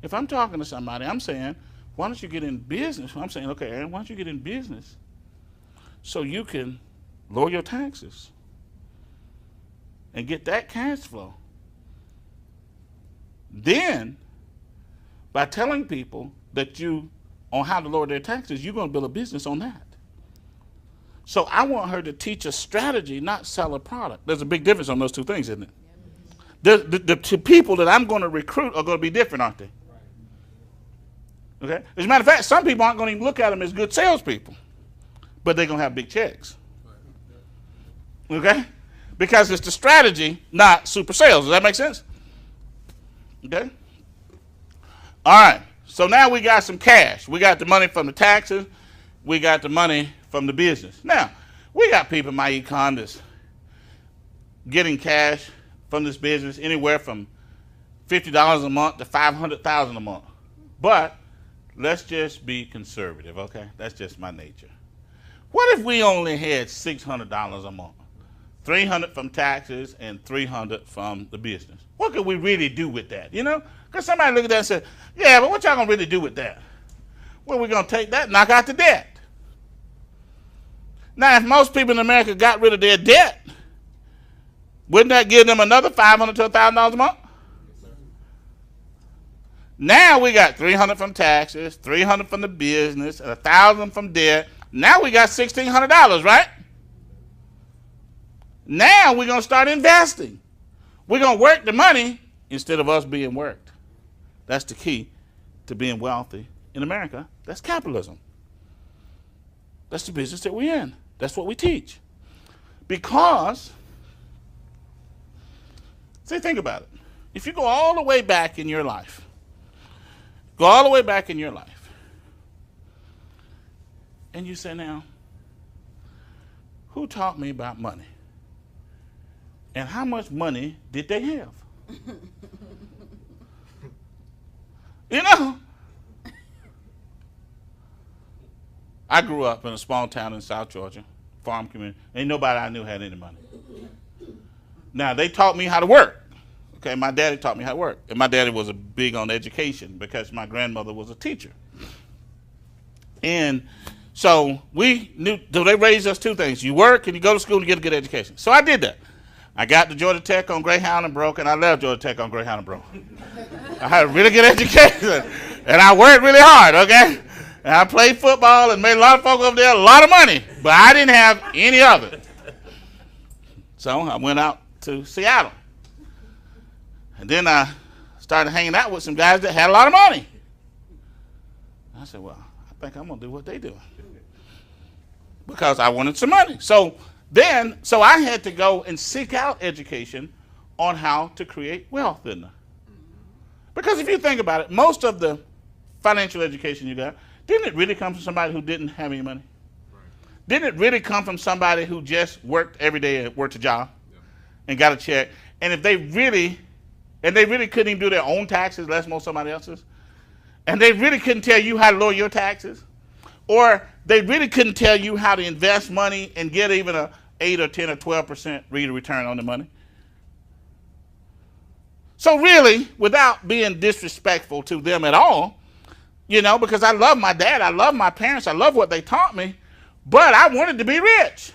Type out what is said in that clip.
If I'm talking to somebody, I'm saying, why don't you get in business? I'm saying, okay, Aaron, why don't you get in business so you can lower your taxes and get that cash flow. Then, by telling people that you on how to lower their taxes, you're going to build a business on that. So I want her to teach a strategy, not sell a product. There's a big difference on those two things, isn't it? The two people that I'm going to recruit are going to be different, aren't they? Okay. As a matter of fact, some people aren't going to even look at them as good salespeople, but they're going to have big checks. Okay? Because it's the strategy, not super sales. Does that make sense? Okay? All right. So now we got some cash. We got the money from the taxes. We got the money from the business. Now, we got people in my econ that's getting cash from this business anywhere from $50 a month to $500,000 a month. But let's just be conservative, okay? That's just my nature. What if we only had $600 a month? $300 from taxes and $300 from the business. What could we really do with that, you know? Because somebody look at that and say, yeah, but what y'all going to really do with that? Well, we're going to take that and knock out the debt. Now, if most people in America got rid of their debt, wouldn't that give them another $500 to $1,000 a month? Now we got $300 from taxes, $300 from the business, and $1,000 from debt. Now we got $1,600, right? Now we're going to start investing. We're going to work the money instead of us being worked. That's the key to being wealthy in America. That's capitalism. That's the business that we're in. That's what we teach. Because, see, think about it. If you go all the way back in your life, and you say, now, who taught me about money? And how much money did they have? You know? I grew up in a small town in South Georgia, farm community. Ain't nobody I knew had any money. Now, they taught me how to work. Okay, my daddy taught me how to work. And my daddy was big on education because my grandmother was a teacher. And so we knew, so they raised us two things. You work and you go to school to get a good education. So I did that. I got to Georgia Tech on Greyhound and Broke, and I left Georgia Tech on Greyhound and Broke. I had a really good education, and I worked really hard, okay? And I played football and made a lot of folk over there a lot of money, but I didn't have any of it. So I went out to Seattle. And then I started hanging out with some guys that had a lot of money. I said, well, I think I'm going to do what they do. Because I wanted some money. So I had to go and seek out education on how to create wealth, didn't I? Because if you think about it, most of the financial education you got, didn't it really come from somebody who didn't have any money? Right. Didn't it really come from somebody who just worked every day and worked a job and got a check? And if they really couldn't even do their own taxes, let alone somebody else's, and they really couldn't tell you how to lower your taxes, or they really couldn't tell you how to invest money and get even a 8 or 10 or 12% rate of return on the money. So really, without being disrespectful to them at all, you know, because I love my dad, I love my parents, I love what they taught me, but I wanted to be rich.